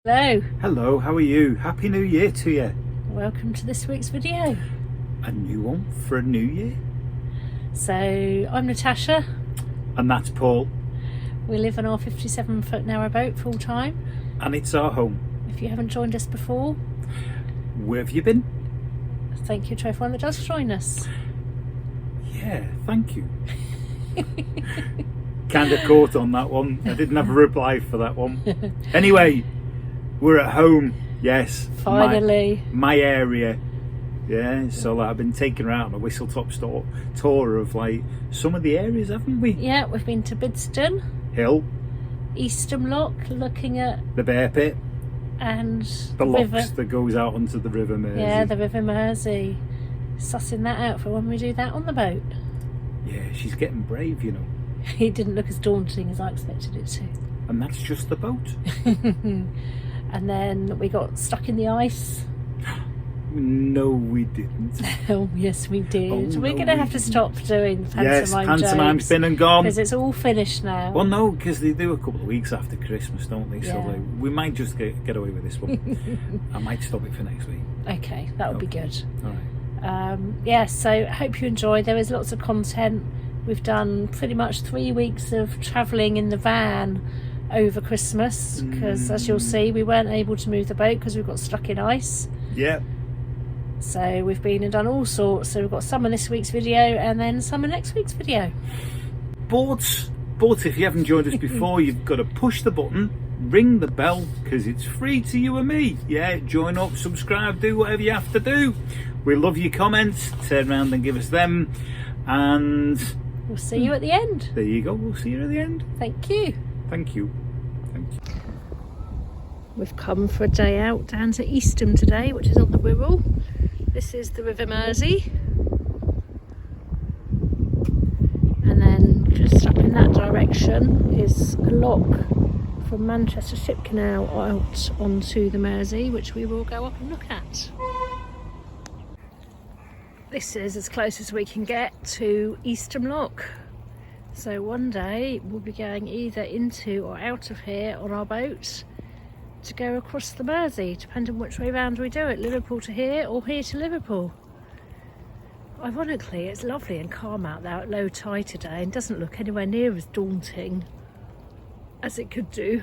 Hello. Hello, how are you? Happy New Year to you. Welcome to this week's video. A new one for a new year. So, I'm Natasha. And that's Paul. We live on our 57-foot narrowboat full time. And it's our home. If you haven't joined us before, where have you been? Thank you to everyone that does join us. Yeah, thank you. Kind of caught on that one. I didn't have a reply for that one. Anyway, we're at home. Yes. Finally. My area. Yeah, so I've been taking her out on a whistle-top tour of like some of the areas, haven't we? Yeah, we've been to Bidston, Hill, Eastham Lock, looking at the Bear Pit, and the locks river. that goes out onto the River Mersey. Yeah, the River Mersey. Sussing that out for when we do that on the boat. Yeah, she's getting brave, you know. It didn't look as daunting as I expected it to. And that's just the boat. And then we got stuck in the ice. No, we didn't. Oh, yes, we did. Oh, We're no, going to we have to didn't. stop doing the pantomime Yes, pantomime's jokes, been and gone. because it's all finished now. Well, no, because they do a couple of weeks after Christmas, don't they? Yeah. So like, we might just get away with this one. I might stop it for next week. Okay, that would be good. All right. Yeah, so hope you enjoy. There is lots of content. We've done pretty much 3 weeks of travelling in the van over Christmas, because as you'll see, we weren't able to move the boat because we got stuck in ice. Yeah. So we've been and done all sorts. So we've got some of this week's video and then some of next week's video. But if you haven't joined us before, you've got to push the button, ring the bell, because it's free to you and me. Yeah, join up, subscribe, do whatever you have to do. We love your comments. Turn around and give us them. And We'll see you at the end. there you go. We'll see you at the end. Thank you. Thank you. Thank you. We've come for a day out down to Eastham today, which is on the Wirral. This is the River Mersey. And then just up in that direction is a lock from Manchester Ship Canal out onto the Mersey, which we will go up and look at. This is as close as we can get to Eastham Lock. So one day we'll be going either into or out of here on our boat to go across the Mersey, depending which way round we do it, Liverpool to here or here to Liverpool. Ironically, it's lovely and calm out there at low tide today and doesn't look anywhere near as daunting as it could do,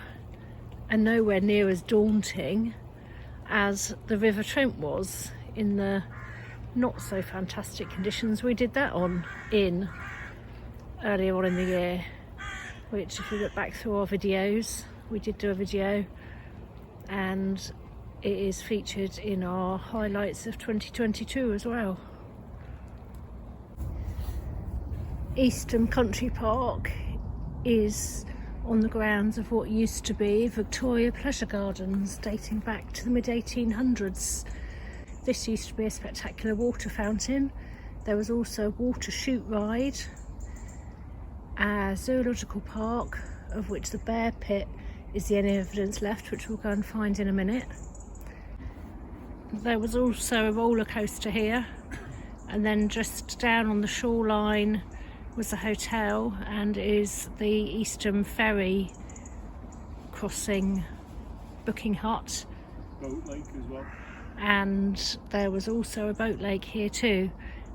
and nowhere near as daunting as the River Trent was in the not so fantastic conditions we did that on in earlier on in the year, which if you look back through our videos, we did do a video and it is featured in our highlights of 2022 as well. Eastham Country Park is on the grounds of what used to be Victoria Pleasure Gardens, dating back to the mid-1800s. This used to be a spectacular water fountain. There was also a water shoot ride, a zoological park, of which the Bear Pit is the only evidence left, which we'll go and find in a minute. There was also a roller coaster here, and then just down on the shoreline was a hotel and is the Eastham Ferry crossing booking hut. Boat lake as well. And there was also a boat lake here too,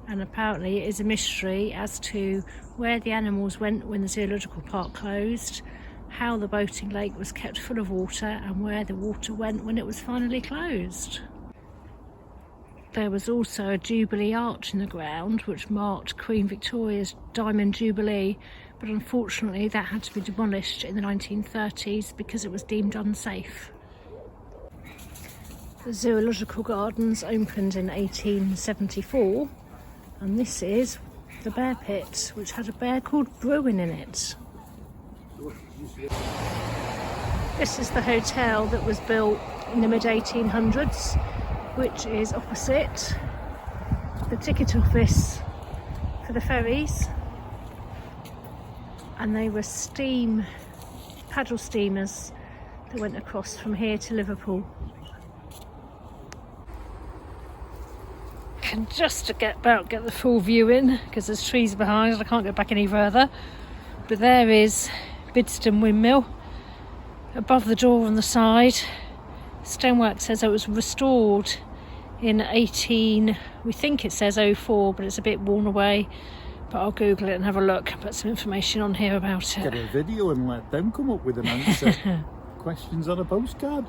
and apparently it is a mystery as to where the animals went when the zoological park closed, how the boating lake was kept full of water, and where the water went when it was finally closed. There was also a Jubilee arch in the ground which marked Queen Victoria's Diamond Jubilee, but unfortunately that had to be demolished in the 1930s because it was deemed unsafe. The Zoological Gardens opened in 1874, and this is the Bear Pit, which had a bear called Bruin in it. This is the hotel that was built in the mid-1800s, which is opposite the ticket office for the ferries, and they were paddle steamers that went across from here to Liverpool. Can just about get the full view in because there's trees behind and I can't go back any further, but there is Bidston windmill above the door on the side, Stonework says it was restored in 18, we think it says 04, but it's a bit worn away. But I'll Google it and have a look and put some information on here about it. Get a video and let them come up with an answer. Questions on a postcard.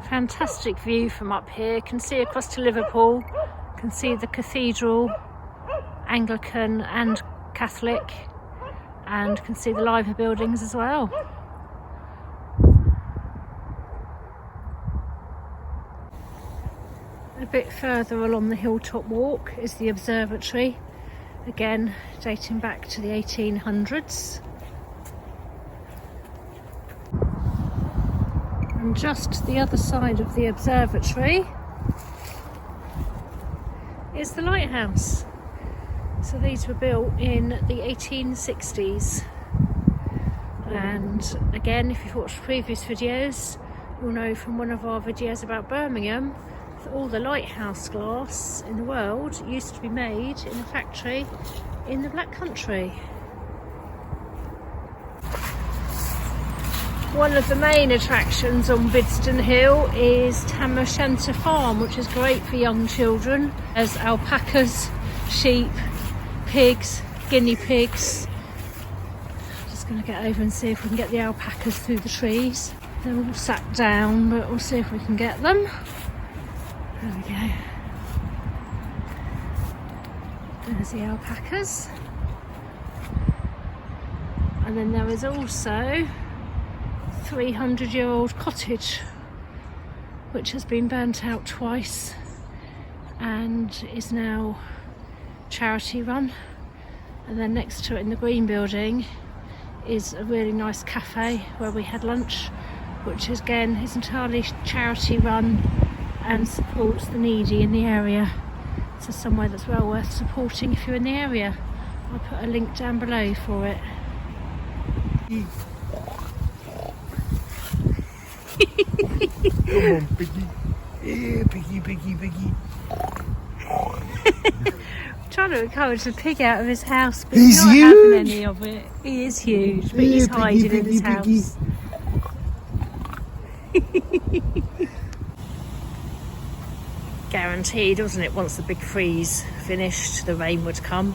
Fantastic view from up here. Can see across to Liverpool. Can see the cathedral, Anglican and Catholic, and can see the library buildings as well. A bit further along the hilltop walk is the observatory, again dating back to the 1800s. And just the other side of the observatory is the lighthouse. So these were built in the 1860s. And again, if you've watched previous videos, you'll know from one of our videos about Birmingham, all the lighthouse glass in the world used to be made in a factory in the Black Country. One of the main attractions on Bidston Hill is Tam O Shanter farm, which is great for young children. There's alpacas, sheep, pigs, guinea pigs. Just going to get over and see if we can get the alpacas through the trees. They're all sat down, but we'll see if we can get them. There we go. There's the alpacas. And then there is also 300-year-old cottage which has been burnt out twice and is now charity run. And then next to it in the green building is a really nice cafe where we had lunch, which is, again, is entirely charity run and supports the needy in the area. So somewhere that's well worth supporting if you're in the area. I'll put a link down below for it. Come on, Piggy. Yeah, Piggy, Piggy, Piggy. Trying to encourage the pig out of his house, but He's he's not huge. having any of it. He is huge, but he's Yeah, hiding Piggy, in his Piggy, house. Guaranteed, wasn't it? Once the big freeze finished, the rain would come.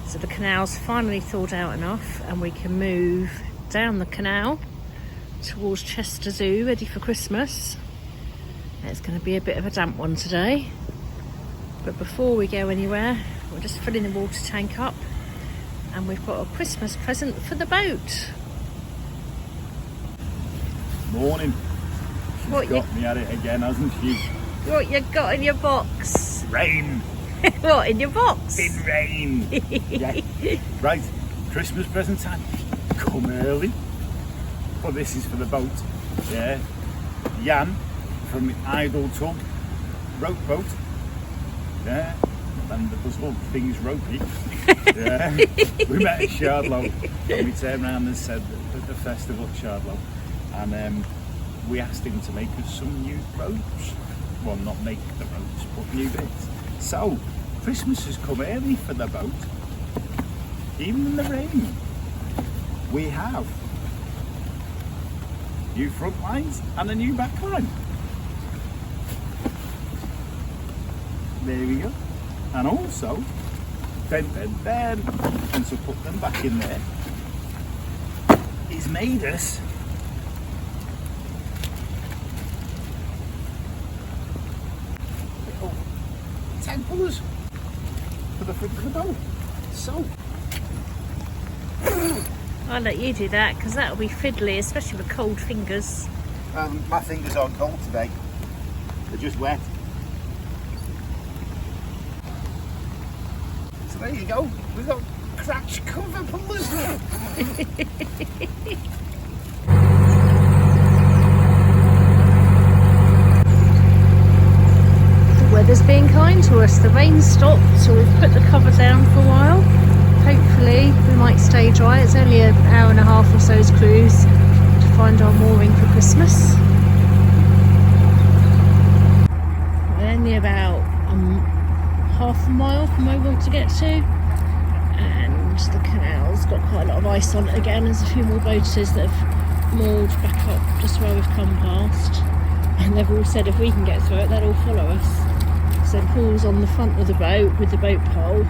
So the canal's finally thawed out enough and we can move down the canal towards Chester Zoo, ready for Christmas. It's going to be a bit of a damp one today. But before we go anywhere, we're just filling the water tank up and we've got a Christmas present for the boat. Morning. What you, Got me at it again, hasn't she? what you got in your box? Rain. What, in your box? In rain. Yeah. Right, Christmas present time. Come early. But this is for the boat. Yeah. Jan from Idle Tug Rope Boat. Yeah. And the whole thing's ropey. Yeah. We met at Shardlow and we turned around and said at the festival at Shardlow, and we asked him to make us some new ropes. Well, not make the ropes, but new bits. So Christmas has come early for the boat, even in the rain. We have new front lines and a new back line. There we go. And also, then, and to put them back in there, he's made us little 10 pullers for the front of the boat. So, I'll let you do that because that'll be fiddly, especially with cold fingers. my fingers aren't cold today, they're just wet. So there you go, we've got crash cover pullers. The weather's being kind to us. The rain stopped, so we've put the cover down for a while. Hopefully we might stay dry. It's only an hour and a half or so's cruise to find our mooring for Christmas. We're only about half a mile from where we want to get to, and the canal's got quite a lot of ice on it again. There's a few more boaters that have moored back up just where we've come past, and they've all said if we can get through it, they'll all follow us. So Paul's on the front of the boat with the boat pole,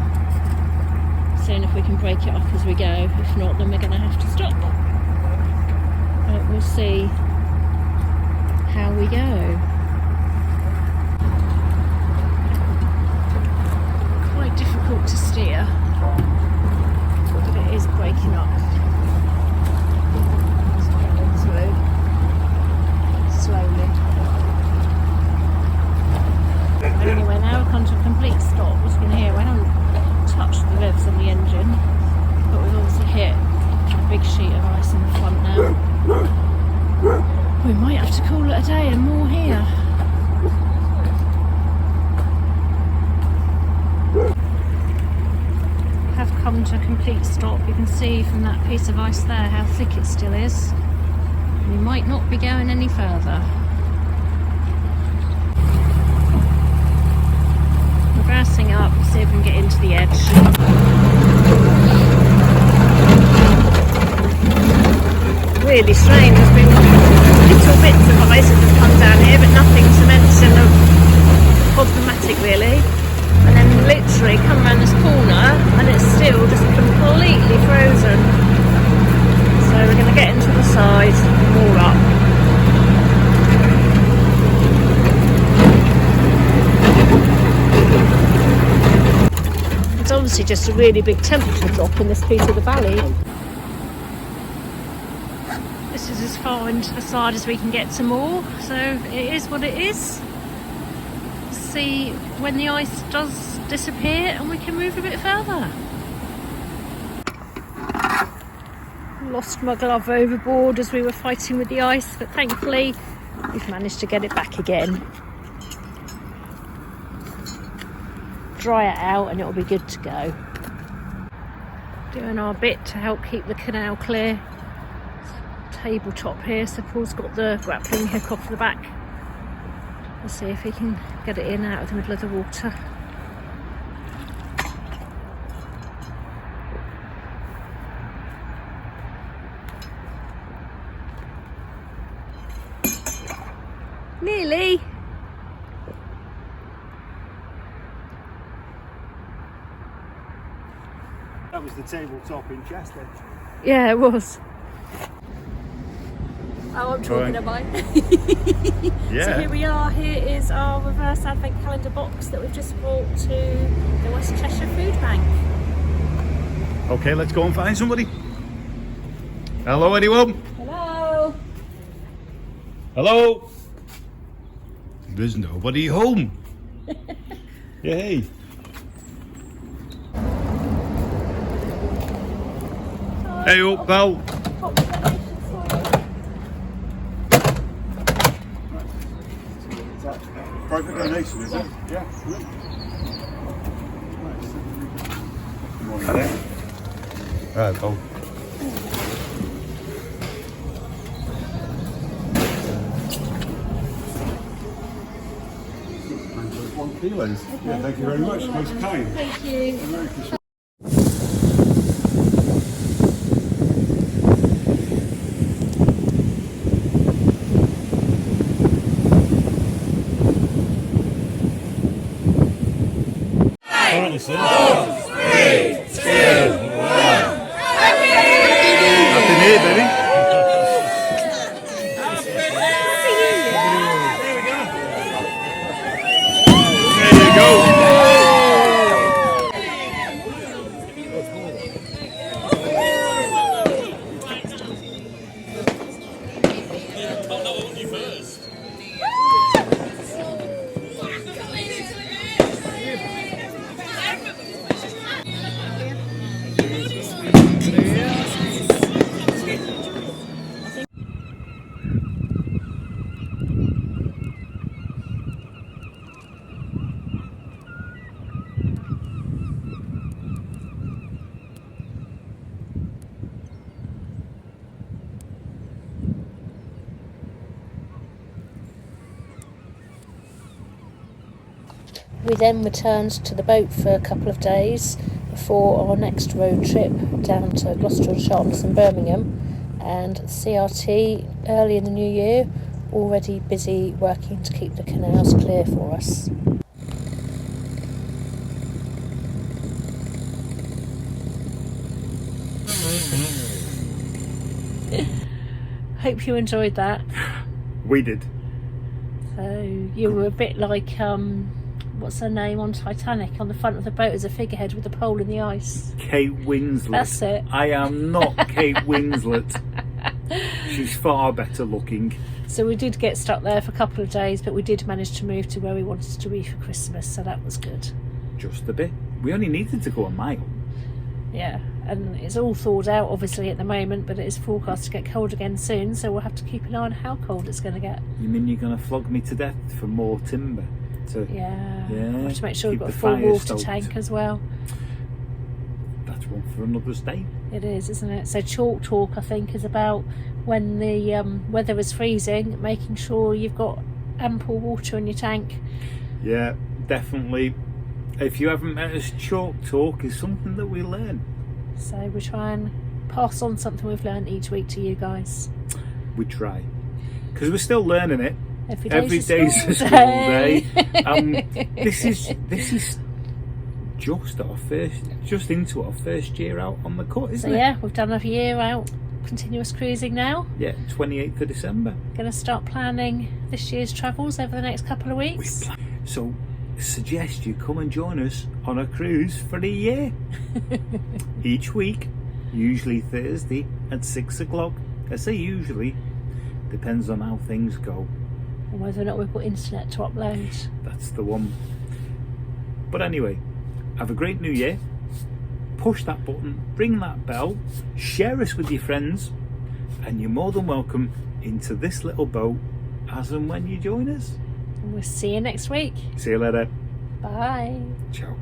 seeing if we can break it up as we go. If not, then we're going to have to stop. But we'll see how we go. Quite difficult to steer, but it is breaking up. It's going through slowly. Anyway, now we've come to a complete stop. As you can hear, we haven't touched the revs on the engine, but we've obviously hit a big sheet of ice in the front now. We might have to call it a day and more here. Have come to a complete stop. You can see from that piece of ice there how thick it still is. We might not be going any further. We're grassing up, see if we can get into the edge. Really strange, there's been little bits of ice that have come down here, but nothing cementing or problematic really. And then literally come around this corner and it's still just completely frozen. So we're going to get into the side and moor up. It's obviously just a really big temperature drop in this piece of the valley. This is as far into the side as we can get to moor, so it is what it is. See when the ice does disappear and we can move a bit further. Lost my glove overboard as we were fighting with the ice, but thankfully we've managed to get it back again. Dry it out and it'll be good to go. Doing our bit to help keep the canal clear. Tabletop here, so Paul's got the grappling hook off the back. We'll see if he can get it in out of the middle of the water. Nearly. That was the tabletop in Chester. Yeah, it was. Oh, I'm talking about. Yeah. So here we are. Here is our reverse advent calendar box that we've just brought to the West Cheshire Food Bank. Okay, let's go and find somebody. Hello, anyone? Hello. Hello. There's nobody home. Yay. Hey up, pal. Private donation, is it? Yeah. Right, Paul. 1 kilos. Okay. Yeah, thank you very much. Most kind. Thank you. We then returned to the boat for a couple of days before our next road trip down to Gloucester and Sharpness and Birmingham, and CRT early in the new year, already busy working to keep the canals clear for us. Hope you enjoyed that. We did. So you were a bit like what's her name on Titanic, on the front of the boat as a figurehead with a pole in the ice. Kate Winslet. That's it. I am not Kate Winslet. She's far better looking. So we did get stuck there for a couple of days, but we did manage to move to where we wanted to be for Christmas, so that was good. Just a bit. We only needed to go a mile. Yeah, and it's all thawed out obviously at the moment, but it is forecast to get cold again soon, so we'll have to keep an eye on how cold it's going to get. You mean you're going to flog me to death for more timber? Yeah. Yeah. We'll have to make sure we've Keep got a the full fire water stoked. tank as well. That's one for another day. It is, isn't it? So chalk talk, I think, is about when the weather is freezing, making sure you've got ample water in your tank. Yeah, definitely. If you haven't met us, chalk talk is something that we learn. So we try and pass on something we've learned each week to you guys. We try. Because we're still learning it. Every Day's a school day. This is just into our first year out on the cut, isn't So it? yeah, we've done a year out continuous cruising now. Yeah, 28th of December. Going to start planning this year's travels over the next couple of weeks. So suggest you come and join us on a cruise for a year. Each week, usually Thursday at 6 o'clock. I say usually, depends on how things go. And whether or not we've got internet to upload. That's the one. But anyway, have a great new year. Push that button, ring that bell, share us with your friends, and you're more than welcome into this little boat as and when you join us. And we'll see you next week. See you later. Bye. Ciao.